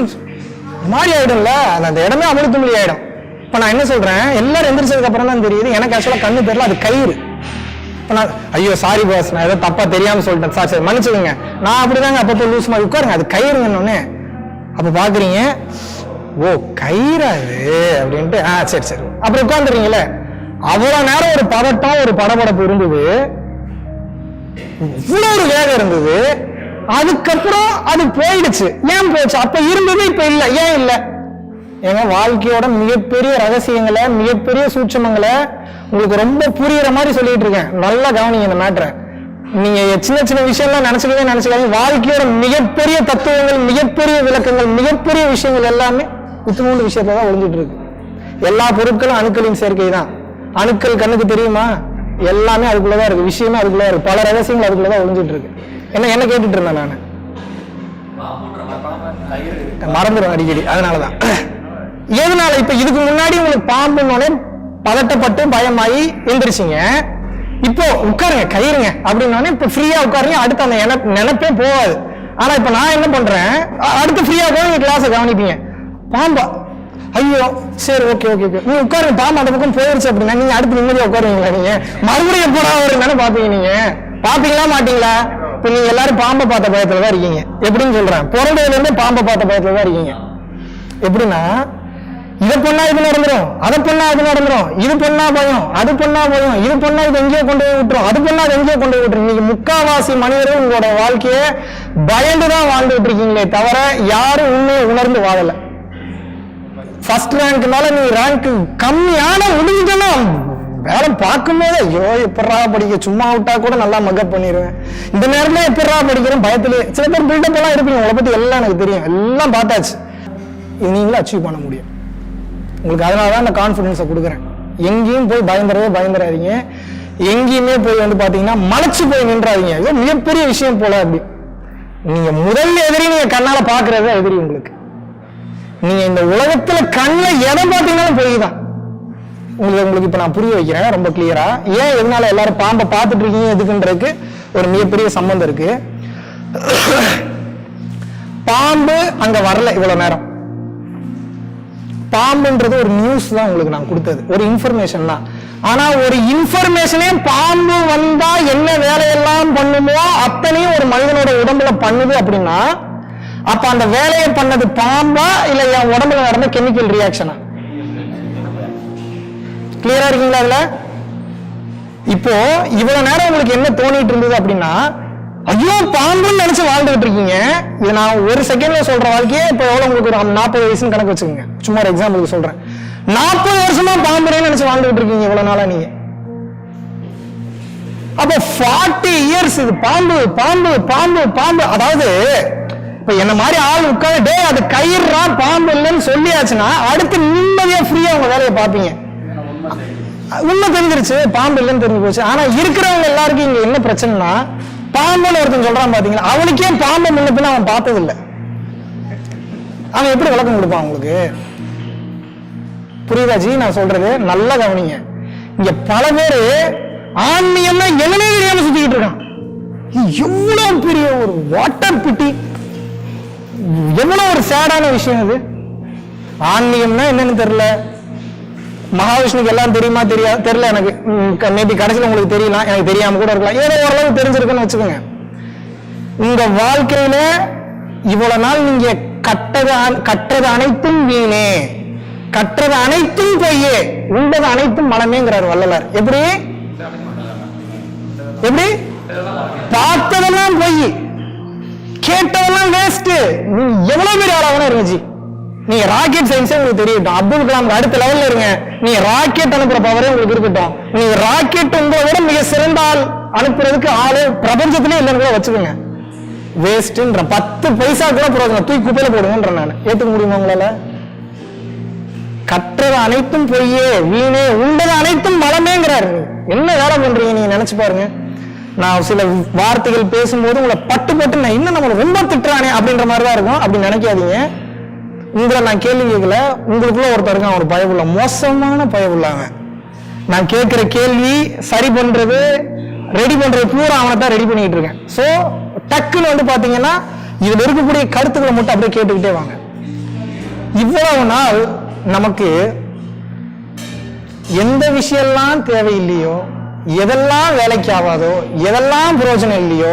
மாறி ஆயிடும்ல, அந்த இடமே அமிர்தமொழி ஆயிடும். இப்ப நான் என்ன சொல்றேன், எல்லாரும் எந்திரிச்சதுக்கு அப்புறம் தான் தெரியுது எனக்கு ஆக்சுவலா கண்ணு தெரியல, அது கயிறு. ஐயோ சாரி பாஸ், நான் ஏதோ தப்பா தெரியாம சொல்லிட்டேன், சார் சரி மன்னிச்சுக்கோங்க, நான் அப்படிதாங்க அப்பப்போ லூஸ் மாதிரி உட்காருங்க, அது கயிறுங்கன்னு. அப்ப பாக்குறீங்க, ஓ கயிறா அது அப்படின்ட்டு, சரி அப்படி உட்காந்துறீங்களே. அவ்வளவு நேரம் ஒரு பதட்டம் ஒரு படபடப்பு இருந்தது, இவ்வளவு ஒரு வேகம் இருந்தது, அதுக்கப்புறம் அது போயிடுச்சு. ஏன் போயிடுச்சு? அப்ப இருந்தது இப்ப இல்ல. ஏன் இல்ல? ஏங்க வாழ்க்கையோட மிகப்பெரிய ரகசியங்களை மிகப்பெரிய சூட்சமங்களை உங்களுக்கு ரொம்ப புரியுற மாதிரி சொல்லிட்டு இருக்கேன். நல்லா கவனிங்க இந்த மேட்டரை. நீங்க சின்ன விஷயம்லாம் நினைச்சுக்காதீங்க. வாழ்க்கையோட மிகப்பெரிய தத்துவங்கள், மிகப்பெரிய விளக்கங்கள், மிகப்பெரிய விஷயங்கள் எல்லாமே இத்தனோண்டு விஷயத்தான் ஒளிஞ்சிட்டு இருக்கு. எல்லா பொருட்களும் அணுக்களின் சேர்க்கை தான். அணுக்கள் கண்ணுக்கு தெரியுமா? எல்லாமே அதுக்குள்ளதான் இருக்கு, விஷயமே அதுக்குள்ளதான் இருக்கு, பல ரகசியங்கள் அதுக்குள்ளதான் ஒளிஞ்சிட்டு இருக்கு. என்ன கேட்டுட்டு இருந்தேன் நான், மறந்துடும் அடிக்கடி. அதனாலதான் எதனால இப்ப இதுக்கு முன்னாடி உங்களுக்கு பாம்புன்னோடனே பதட்டப்பட்டு பயமாயி எந்திரிச்சிங்க. இப்போ உட்காருங்க கயிறுங்க அப்படின்னோடனே இப்ப ஃப்ரீயா உட்காருங்க, அடுத்து அந்த நினைப்பே போகாது. ஆனா இப்ப நான் என்ன பண்றேன், அடுத்து ஃப்ரீயா போய் நீங்க கிளாஸை கவனிப்பீங்க. பாம்பா, ஐயோ சரி ஓகே நீங்க உட்காருங்க, பாம்பு அந்த பக்கம் போயிருச்சு அப்படின்னா நீங்க அடுத்து நிம்மதியா உட்காருவீங்களா? நீங்க மறுபடியும் எப்படா வருங்கன்னு பாப்பீங்க. நீங்க பாப்பீங்களா மாட்டீங்களா? இப்ப நீங்க எல்லாரும் பாம்பை பார்த்த பயத்துலதான் இருக்கீங்க. எப்படின்னு சொல்றேன், பிறந்ததுல இருந்தே பாம்பை பார்த்த பயத்துலதான் இருக்கீங்க. எப்படின்னா இதை பொண்ணா இது நடந்துரும், அதை பொண்ணா இது நடந்துரும், இது பொண்ணா பயம், அது பொண்ணா பயம், இது பொண்ணா இது எங்கேயோ கொண்டு போய் விட்டுரும், அது பொண்ணா அது எங்கேயோ கொண்டு போய் விட்டுரும். நீங்க முக்காவாசி மனிதர்கள் உங்களோட வாழ்க்கைய பயந்துதான் வாழ்ந்துட்டு இருக்கீங்களே தவிர யாரும் உண்மையை உணர்ந்து வாழல. ஃபர்ஸ்ட் ரேங்க்னால நீ ரேங்க் கம்மியான முடிஞ்சுட்டா வேலை பார்க்கும் போது ஐயோ எப்படா படிக்க, சும்மா விட்டா கூட நல்லா மக்கப் பண்ணிடுவேன், இந்த நேரத்துல எப்படா படிக்கிறேன் பயத்திலே. சில பேர் பில்டப் எல்லாம் இருப்பீங்க, உங்களை பத்தி எல்லாம் எனக்கு தெரியும், எல்லாம் பார்த்தாச்சு. இது நீங்களும் அச்சீவ் பண்ண முடியும் உங்களுக்கு. அதனாலதான் அந்த கான்பிடன்ஸை கொடுக்குறேன். எங்கேயும் போய் பயந்துடாதீங்க. எங்கேயுமே போய் வந்து பாத்தீங்கன்னா மலைச்சு போய் நின்றாதீங்க. இது மிகப்பெரிய விஷயம் போல. அப்படி நீங்க முதல் எதிரி நீங்க கண்ணால பாக்குறது எதிரி உங்களுக்கு. நீங்க இந்த உலகத்துல கண்ணுல எதை பார்த்தீங்கன்னாலும் போய் தான். உங்களுக்கு இப்ப நான் புரிய வைக்கிறேன் ரொம்ப கிளியரா. ஏன் எதனால எல்லாரும் பாம்பை பார்த்துட்டு இருக்கீங்க எதுக்குன்றதுக்கு ஒரு மிகப்பெரிய சம்பந்தம் இருக்கு. பாம்பு அங்க வரல இவ்வளவு நேரம். பாம்புன்றது ஒரு நியூஸ் தான் உங்களுக்கு நான் கொடுத்தது, ஒரு இன்ஃபர்மேஷன் தான். ஆனா ஒரு இன்ஃபர்மேஷனே பாம்பு வந்தா என்ன வேலையெல்லாம் பண்ணுமோ அத்தனையும் ஒரு மனிதனோட உடம்புல பண்ணுது அப்படின்னா, அப்ப அந்த வேலையை பண்ணது பாம்பா இல்ல என் உடம்புல நடந்த கெமிக்கல் ரியாக்ஷனா? கிளியரா இருக்கீங்களா? அதுல இப்போ இவ்வளவு நேரம் உங்களுக்கு என்ன தோணிட்டு இருந்தது அப்படின்னா, ஐயோ பாம்புன்னு நினைச்சு வாழ்ந்துகிட்டு இருக்கீங்க. இது நான் ஒரு செகண்ட்ல சொல்ற வாழ்க்கையே இப்ப எவ்வளவு உங்களுக்கு ஒரு 40 வயசுன்னு கணக்கு வச்சுக்கோங்க. சும்மா ஒரு எக்ஸாம்பிளுக்கு சொல்றேன். 40 வருஷமா பாம்புன்னு நினைச்சு வாழ்ந்துகிட்டு இருக்கீங்க இவ்வளவு நாளா நீங்க. அப்ப 40 இயர்ஸ் இது பாம்பு பாம்பு பாம்பு பாம்பு. அதாவது இப்ப என்ன மாதிரி ஆள் உட்காந்து அது கயிறா பாம்பு இல்லைன்னு சொல்லியாச்சுன்னா அடுத்து நிம்மதியா ஃப்ரீயா உங்க வேலையை பார்ப்பீங்க. உண்மை தெரிஞ்சிருச்சு, பாம்பு இல்லைன்னு தெரிஞ்சு போச்சு. ஆனா இருக்கிறவங்க எல்லாருக்கும் இங்க என்ன பிரச்சனைனா, பாம்புன்னு ஒருத்தன் சொல்றான் பாத்தீங்களா, அவனுக்கே பாம்பு முன்ன பின்ன அவன் பார்த்தது இல்லை. அவன் எப்படி விளக்கம் கொடுப்பான் உங்களுக்கு? புரியுதா ஜி நான் சொல்றது? நல்லா கவனிங்க. இங்க பல பேரு ஆன்மீகம்னா என்னன்னே தெரியாம சுத்திக்கிட்டு இருக்கான். எவ்வளவு பெரிய ஒரு வாட்டர் பிட்டி, எவ்வளவு ஒரு சேடான விஷயம் இது. ஆன்மீகம்னா என்னன்னு தெரியல. மகாவிஷ்ணுக்கு எல்லாம் தெரியுமா தெரியல எனக்கு. மேபி கடைசியில் உங்களுக்கு தெரியலாம், எனக்கு தெரியாம கூட இருக்கலாம். ஏதோ ஓரளவு தெரிஞ்சிருக்குன்னு வச்சுக்கோங்க. உங்க வாழ்க்கையில இவ்வளவு நாள் நீங்க கற்றது அனைத்தும் வீணே, கற்றது அனைத்தும் பொய்யே, உண்டது அனைத்தும் மனமேங்கிறார் வள்ளலார். எப்படி எப்படி பார்த்ததெல்லாம் பொய், கேட்டதெல்லாம் வேஸ்ட். நீங்க எவ்வளவு பெரிய ஆளாக இருந்துச்சு. நீங்க ராக்கெட் சயின்ஸே உங்களுக்கு தெரியட்டும், அப்துல் கலாம் அடுத்த லெவல்ல இருங்க. நீங்க ராக்கெட் அனுப்புற பவரே உங்களுக்கு இருக்கட்டும். நீங்க ராக்கெட் உங்களை விட மிக சிறந்த ஆள் அனுப்புறதுக்கு ஆளு பிரபஞ்சத்திலே இல்லைன்னு கூட வச்சுக்கோங்க. வேஸ்ட்ன்ற 10 பைசா கூட பிரயோஜனம், தூக்கி குப்பையில போடுங்கன்ற நான். ஏத்துக்க முடியுமா உங்களால? கற்றது அனைத்தும் பொய்யே வீணே, உண்டது அனைத்தும் மலமேங்கிறாரு. என்ன வேலை பண்றீங்க நீங்க நினைச்சு பாருங்க. நான் சில வார்த்தைகள் பேசும்போது உங்களை பட்டு நான் இன்னும் நம்மளை ரொம்ப திட்டுறானே அப்படின்ற மாதிரிதான் இருக்கும். அப்படி நினைக்காதீங்க. உங்களை நான் கேள்வி கேட்கல. உங்களுக்குள்ள ஒருத்தர் இருக்கான், ஒரு பயவுள்ள, மோசமான பயவுள்ளாங்க. நான் கேட்கிற கேள்வி சரி பண்றது ரெடி பண்றது பூரா அவனை தான் ரெடி பண்ணிட்டு இருக்கேன். சோ டக்குன்னு வந்து பாத்தீங்கன்னா இதுல இருக்கக்கூடிய கருத்துக்களை மட்டும் அப்படியே கேட்டுக்கிட்டே வாங்க. இவ்வளவு நாள் நமக்கு எந்த விஷயம்லாம் தேவையில்லையோ, எதெல்லாம் வேலைக்கு ஆகாதோ, எதெல்லாம் பிரயோஜனம் இல்லையோ,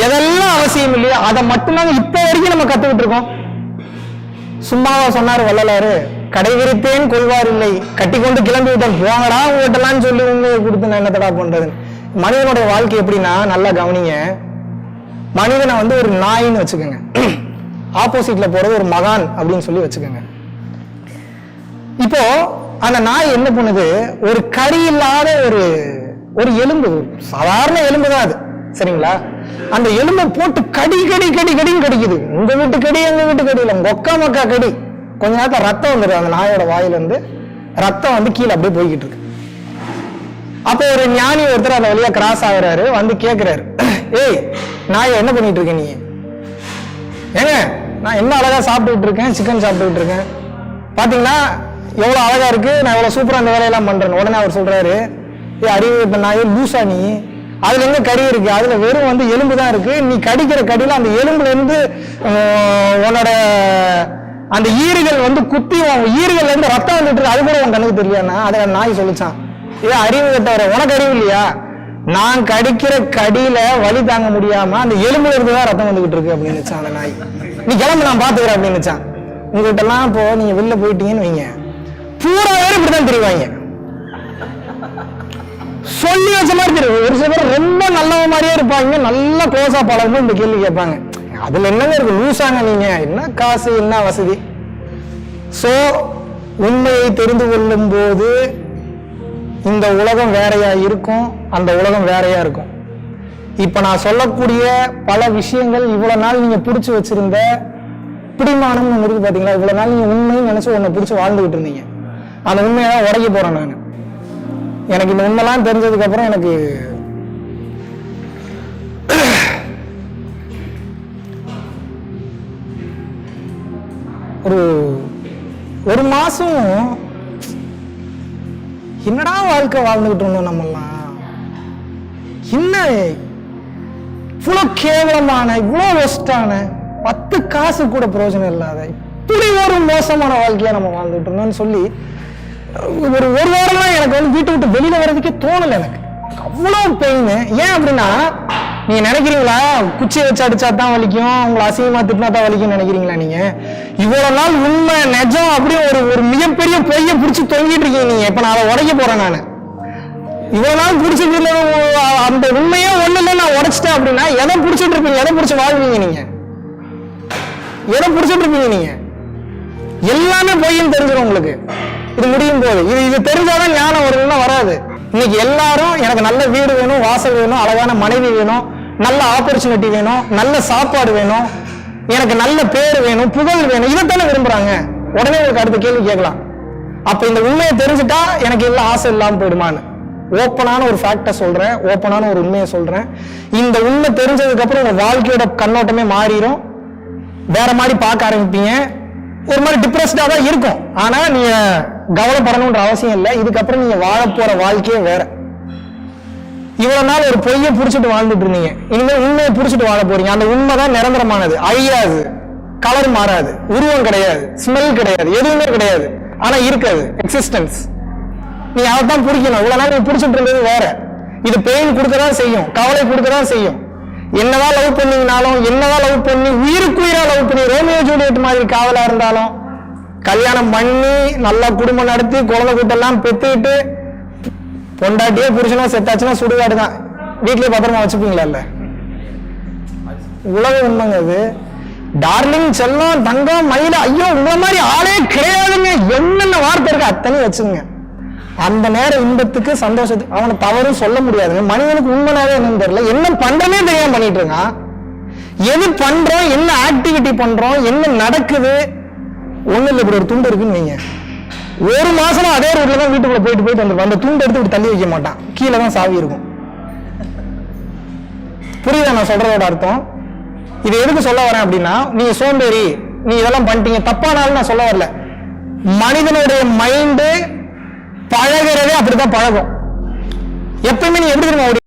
எதெல்லாம் அவசியம் இல்லையோ அதை மட்டும்தான் இப்ப வரைக்கும் நம்ம கத்துக்கிட்டு இருக்கோம். சும்மாவா சொன்னாரு வள்ளலாரு, கடை விரித்தேன் கொள்வார் இல்லை, கட்டி கொண்டு கிளம்பி விட்டேன் போங்கடா ஓட்டலான்னு சொல்லி உண்மையை கொடுத்து நான் என்னத்தடா பண்றது. மனிதனுடைய வாழ்க்கை எப்படின்னா, நல்லா கவனிங்க. மனிதனை வந்து ஒரு நாயின்னு வச்சுக்கோங்க, ஆப்போசிட்ல போறது ஒரு மகான் அப்படின்னு சொல்லி வச்சுக்கோங்க. இப்போ அந்த நாய் என்ன பண்ணுது, ஒரு கறி இல்லாத ஒரு எலும்பு, சாதாரண எலும்பு தான் அது, சரிங்களா? அந்த எலும்பை போட்டு கடி கடி கடி கடின்னு கடிக்குது. உங்க வீட்டு கடி எங்க வீட்டு கடி இல்லை, மொக்கா மொக்கா கடி. கொஞ்ச நேரத்துல ரத்தம் வந்துடுது அந்த நாயோட வாயில இருந்து, ரத்தம் வந்து கீழே அப்படியே போய்கிட்டு இருக்கு. அப்போ ஒரு ஞானி ஒருத்தர் அந்த வழியா கிராஸ் ஆகுறாரு, வந்து கேட்கிறாரு, ஏய் நாயை என்ன பண்ணிட்டு இருக்க நீ? ஏங்க நான் என்ன அழகா சாப்பிட்டுட்டு இருக்கேன், சிக்கன் சாப்பிட்டுட்டு இருக்கேன், பாத்தீங்கன்னா எவ்வளவு அழகா இருக்கு, நான் எவ்வளவு சூப்பரா அந்த வேலையெல்லாம் பண்றேன். உடனே அவர் சொல்றாரு, ஏ அறிவு இப்ப நாயே லூசா நீ, அதுல எங்க கறி இருக்கு, அதுல வெறும் வந்து எலும்பு தான் இருக்கு. நீ கடிக்கிற கடியில அந்த எலும்புல இருந்து உன்னோட அந்த ஈறுகள் வந்து குத்தி ஈறுகள்ல இருந்து ரத்தம் வந்துட்டு இருக்கு, அது கூட உன் கண்ணுக்கு தெரியலன்னா. அதை நாய் சொல்லிச்சான், ஏ அறிவு கட்டவர உனக்கு அறிவு இல்லையா, நான் கடிக்கிற கடியில வலி தாங்க முடியாம அந்த எலும்புல இருந்துதான் ரத்தம் வந்துகிட்டு இருக்கு அப்படின்னு அந்த நாய். நீ கிளம்பு நான் பாத்துக்கிறேன் அப்படின்னு. உங்ககிட்ட எல்லாம் இப்போ நீங்க வெளில போயிட்டீங்கன்னு வைங்க, பூரா பேர் இப்படிதான் தெரிவாங்க, சொல்லி வச்ச மாதிரி தெரியும். ஒரு சில பேர் ரொம்ப நல்லவ மாதிரியே இருப்பாங்க, நல்லா க்ளோஸா பழகும் இந்த கேள்வி கேட்பாங்க. அதுல என்னங்க இருக்கு, லூசாங்க நீங்க, என்ன காசு என்ன வசதி. சோ உண்மையை தெரிந்து கொள்ளும் போது இந்த உலகம் வேறையா இருக்கும், அந்த உலகம் வேறையா இருக்கும். இப்ப நான் சொல்லக்கூடிய பல விஷயங்கள் இவ்வளவு நாள் நீங்க பிடிச்சு வச்சிருந்த பிடிமானம் இருக்கு பாத்தீங்களா, இவ்வளவு நாள் நீங்க உண்மையும் நினைச்சு உன்னை பிடிச்சு வாழ்ந்துகிட்டு இருந்தீங்க, அந்த உண்மையெல்லாம் உடைக்க போறேன் நான். எனக்கு இந்த உண்மைலாம் தெரிஞ்சதுக்கு அப்புறம் எனக்கு ஒரு மாசம் என்னடா வாழ்க்கை வாழ்ந்துகிட்டு இருந்தோம் நம்மெல்லாம். என்ன இவ்வளவு கேவலமான, இவ்வளவு வெஸ்டான, 10 காசு கூட பிரயோஜனம் இல்லாத இப்படி ஒரு மோசமான வாழ்க்கையா நம்ம வாழ்ந்துட்டு இருந்தோம்னு சொல்லி ஒரு வாரம்லாம் எனக்கு வந்து வீட்டை விட்டு வெளியில வர்றதுக்கே தோணலை. எனக்கு அவ்வளவு பெயின். ஏன் அப்படின்னா, நீங்க நினைக்கிறீங்களா குச்சியை வச்சு அடிச்சா தான் வலிக்கும், உங்களை அசிங்கமா திட்டினா தான் வலிக்கும் நினைக்கிறீங்களா? நீங்க இவ்வளவு நாள் உண்மை நிஜம் அப்படி ஒரு மிகப்பெரிய பொய்ய பிடிச்சி தொங்கிட்டு இருக்கீங்க நீங்க. இப்ப நான் அதை உடைக்க போறேன். நான் இவ்வளவு நாள் பிடிச்சி அந்த உண்மையே ஒண்ணு இல்லை, நான் உடைச்சிட்டேன் அப்படின்னா எதை பிடிச்சிட்டு இருப்பீங்க? எதை பிடிச்சி வாழ்வீங்க நீங்க? எதை பிடிச்சிட்டு இருப்பீங்க நீங்க? எல்லாமே பொய்ன்னு தெரிஞ்சிடும் உங்களுக்கு இது முடியும் போது. இது தெரிஞ்சாதான் ஞானம் வரும்னா வராது. இன்னைக்கு எல்லாரும் எனக்கு நல்ல வீடு வேணும், வாசல் வேணும், அழகான மனைவி வேணும், நல்ல ஆப்பர்ச்சுனிட்டி வேணும், நல்ல சாப்பாடு வேணும், எனக்கு நல்ல பேர் வேணும், புகழ் வேணும், இதைத்தானே விரும்புறாங்க. உடனே உங்களுக்கு அடுத்த கேள்வி கேட்கலாம், அப்ப இந்த உண்மையை தெரிஞ்சுட்டா எனக்கு எல்லாம் ஆசை இல்லாம போயிடுமான்னு. ஓப்பனான ஒரு ஃபேக்டை சொல்றேன், ஓப்பனான ஒரு உண்மையை சொல்றேன். இந்த உண்மை தெரிஞ்சதுக்கு அப்புறம் உங்க வாழ்க்கையோட கண்ணோட்டமே மாறிடும். வேற மாதிரி பார்க்க ஆரம்பிப்பீங்க. ஒரு மாதிரி டிப்ரெஸ்டா தான் இருக்கும். ஆனா நீங்க கவலைப்படணும்ன்ற அவசியம் இல்லை. இதுக்கப்புறம் நீங்க வாழ போற வாழ்க்கையே வேற. இவ்வளவு நாள் ஒரு பொய்யை புடிச்சிட்டு வாழ்ந்துட்டு இருந்தீங்க, இனிமேல் உண்மையை புடிச்சிட்டு வாழ போறீங்க. அந்த உண்மைதான் நிரந்தரமானது, அழியாது, கலர் மாறாது, உருவம் கிடையாது, ஸ்மெல் கிடையாது, எதுவுமே கிடையாது. ஆனா இருக்காது எக்ஸிஸ்டன்ஸ். நீங்க அதைத்தான் பிடிக்கணும். இவ்வளவு நாள் நீங்க பிடிச்சிட்டு இருந்தது வேற. இது பெயின் கொடுக்கதான் செய்யும், கவலை கொடுக்கதான் செய்யும். என்னதான் லவ் பண்ணீங்கனாலும், என்னதான் லவ் பண்ணி உயிருக்குயிரா லவ் பண்ணி ரோமியோ ஜூலியட் மாதிரி காதலா இருந்தாலும், கல்யாணம் பண்ணி நல்லா குடும்பம் நடத்தி குழந்தை கூட்டெல்லாம் பெத்துக்கிட்டு பொண்டாட்டியே புருஷனோ செத்தாச்சுன்னா சுடுகாடு தான். வீட்லயே பத்திரமா வச்சுப்பீங்களா? இல்ல, உலக உண்மைங்க அது. டார்லிங், செல்லம், தங்கம், மயில, ஐயோ உங்களை மாதிரி ஆளே கிடையாதுங்க. என்னென்ன வார்த்தை இருக்கு அத்தனையும் வச்சுங்க. அந்த நேர இன்பத்துக்கு, சந்தோஷத்துக்கு அவனை தவறும் சொல்ல முடியாதுங்க. மனிதனுக்கு உண்மையாவே என்னன்னு தெரியல, என்ன பண்றனே தெரியாம பண்ணிட்டு இருக்கான். எது பண்றோம், என்ன ஆக்டிவிட்டி பண்றோம், என்ன நடக்குது, ஒண்ணு இல்லை. இப்படி ஒரு துண்டு இருக்குன்னு வைங்க, ஒரு மாசமா அதே ரோட்ல தான் வீட்டுக்குள்ள போயிட்டு வந்து அந்த துண்டு எடுத்து இப்படி தள்ளி வைக்க மாட்டான், கீழே தான் சாவி இருக்கும். புரியுதா நான் சொல்றதோட அர்த்தம்? இது எதுக்கு சொல்ல வரேன் அப்படின்னா, நீங்க சோம்பேறி, நீ இதெல்லாம் பண்ணிட்டீங்க தப்பானாலும் நான் சொல்ல வரல. மனிதனுடைய மைண்டு பழகிறதே அப்படிதான் பழகும். எப்பயுமே நீ எப்படி தெரியுமா